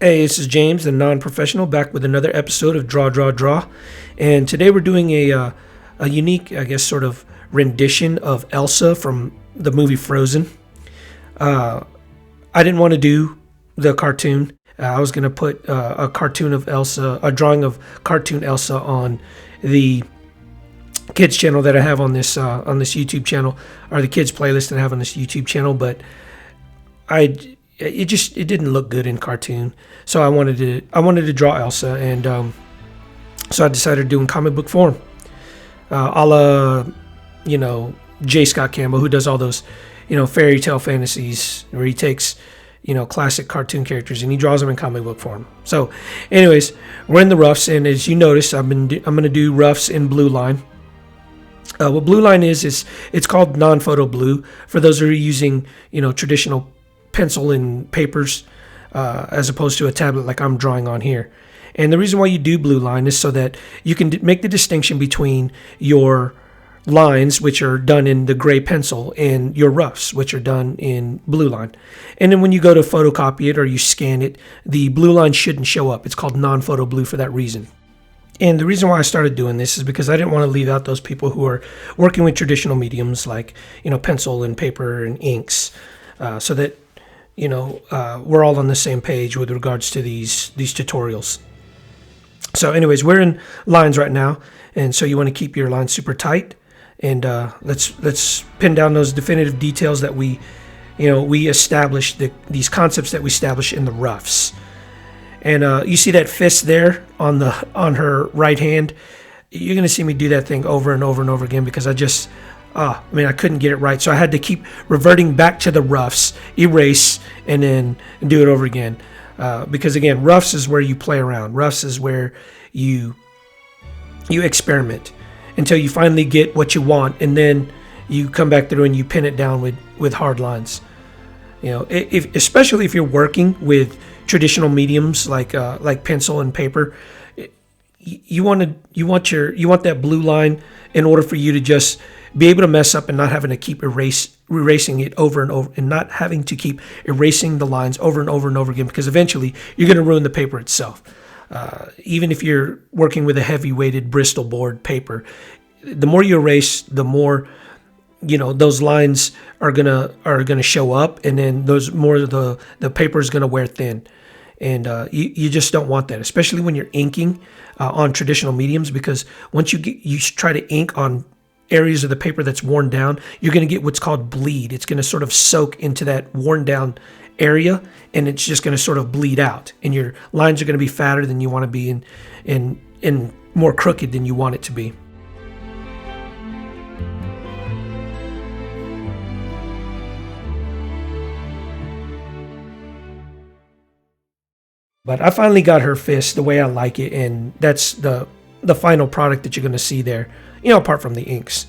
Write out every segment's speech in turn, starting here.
Hey, this is James, the non-professional, back with another episode of Draw, Draw, Draw. And today we're doing a unique, I guess, sort of rendition of Elsa from the movie Frozen. I didn't want to do the cartoon. I was going to put a cartoon of Elsa, a drawing of cartoon Elsa on the kids channel that I have on this YouTube channel, or the kids playlist that I have on this YouTube channel, but it didn't look good in cartoon, so I wanted to draw Elsa, and so I decided to do in comic book form, a la J. Scott Campbell, who does all those fairy tale fantasies where he takes classic cartoon characters and he draws them in comic book form. So, anyways, we're in the roughs, and as you notice, I'm gonna do roughs in blue line. What blue line is it's called non-photo blue for those who are using traditional pencil and papers as opposed to a tablet like I'm drawing on here. And the reason why you do blue line is so that you can make the distinction between your lines, which are done in the gray pencil, and your roughs, which are done in blue line. And then when you go to photocopy it or you scan it, the blue line shouldn't show up. It's called non-photo blue for that reason. And the reason why I started doing this is because I didn't want to leave out those people who are working with traditional mediums like pencil and paper and inks, so that we're all on the same page with regards to these tutorials. So anyways, we're in lines right now, and so you want to keep your lines super tight, and let's pin down those definitive details that we established, these concepts that we established in the roughs. And you see that fist there on her right hand. You're gonna see me do that thing over and over and over again because I couldn't get it right, so I had to keep reverting back to the roughs, erase, and then do it over again. Because again, roughs is where you play around. Roughs is where you experiment until you finally get what you want, and then you come back through and you pin it down with hard lines. Especially if you're working with traditional mediums like pencil and paper, you want that blue line in order for you to just be able to mess up and not having to keep erasing it over and over, and not having to keep erasing the lines over and over and over again, because eventually you're going to ruin the paper itself. Even if you're working with a heavy-weighted Bristol board paper, the more you erase, the more those lines are gonna show up, and then the paper is gonna wear thin, and you just don't want that, especially when you're inking on traditional mediums, because once you try to ink on areas of the paper that's worn down, you're going to get what's called bleed. It's going to sort of soak into that worn down area, and it's just going to sort of bleed out, and your lines are going to be fatter than you want to be, and more crooked than you want it to be. But I finally got her fist the way I like it, and that's the final product that you're going to see there, apart from the inks.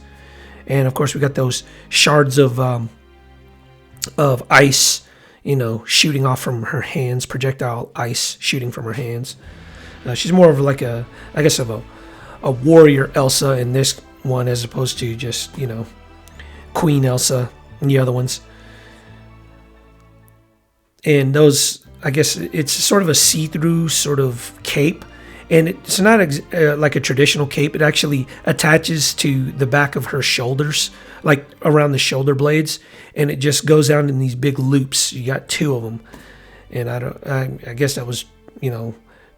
And of course we got those shards of ice, shooting off from her hands, projectile ice shooting from her hands. She's more of like a warrior Elsa in this one, as opposed to just, Queen Elsa in the other ones. And those, I guess it's sort of a see-through sort of cape, and it's not like a traditional cape. It actually attaches to the back of her shoulders, like around the shoulder blades, and it just goes down in these big loops. You got two of them, and I guess that was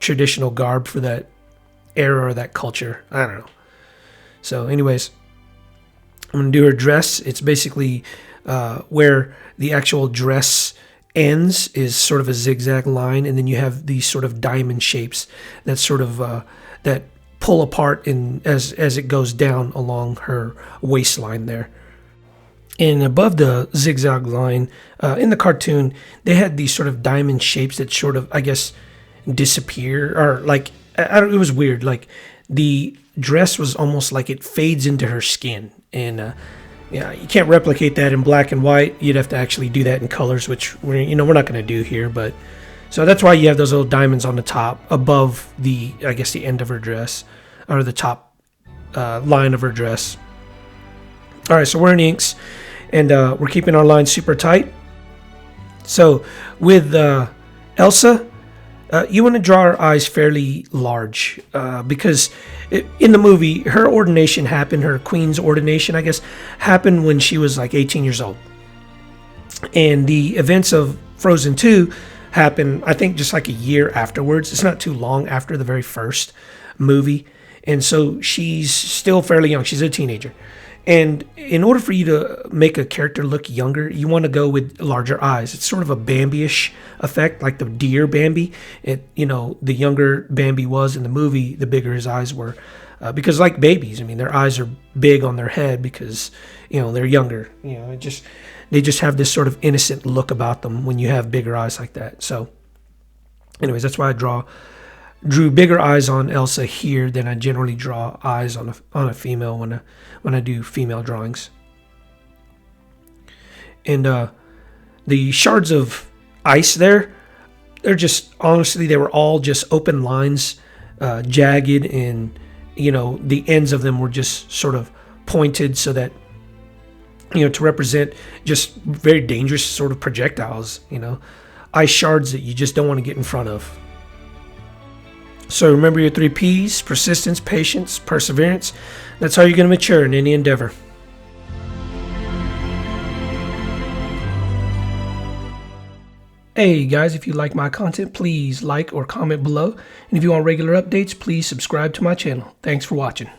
traditional garb for that era or that culture. I don't know. So anyways, I'm gonna do her dress. It's basically where the actual dress ends is sort of a zigzag line, and then you have these sort of diamond shapes that sort of that pull apart as it goes down along her waistline there. And above the zigzag line in the cartoon, they had these sort of diamond shapes that sort of, I guess, disappear, or like it was weird. Like the dress was almost like it fades into her skin, and you can't replicate that in black and white. You'd have to actually do that in colors, which we're not going to do here. But so that's why you have those little diamonds on the top above the end of her dress, or the top line of her dress. All right, so we're in inks, and we're keeping our lines super tight. So with Elsa, You want to draw her eyes fairly large because in the movie, her ordination happened, her queen's ordination, I guess, happened when she was like 18 years old. And the events of Frozen 2 happened, I think, just like a year afterwards. It's not too long after the very first movie. And so she's still fairly young. She's a teenager. And in order for you to make a character look younger, you want to go with larger eyes. It's sort of a Bambi-ish effect, like the deer Bambi. The younger Bambi was in the movie, the bigger his eyes were. Because like babies, I mean, their eyes are big on their head because, they're younger. They just have this sort of innocent look about them when you have bigger eyes like that. So anyways, that's why I drew bigger eyes on Elsa here than I generally draw eyes on a female when I do female drawings. And the shards of ice there, they're just, honestly, they were all just open lines, jagged, and the ends of them were just sort of pointed so that to represent just very dangerous sort of projectiles, ice shards that you just don't want to get in front of. So remember your 3 P's: persistence, patience, perseverance. That's how you're going to mature in any endeavor. Hey guys, if you like my content, please like or comment below. And if you want regular updates, please subscribe to my channel. Thanks for watching.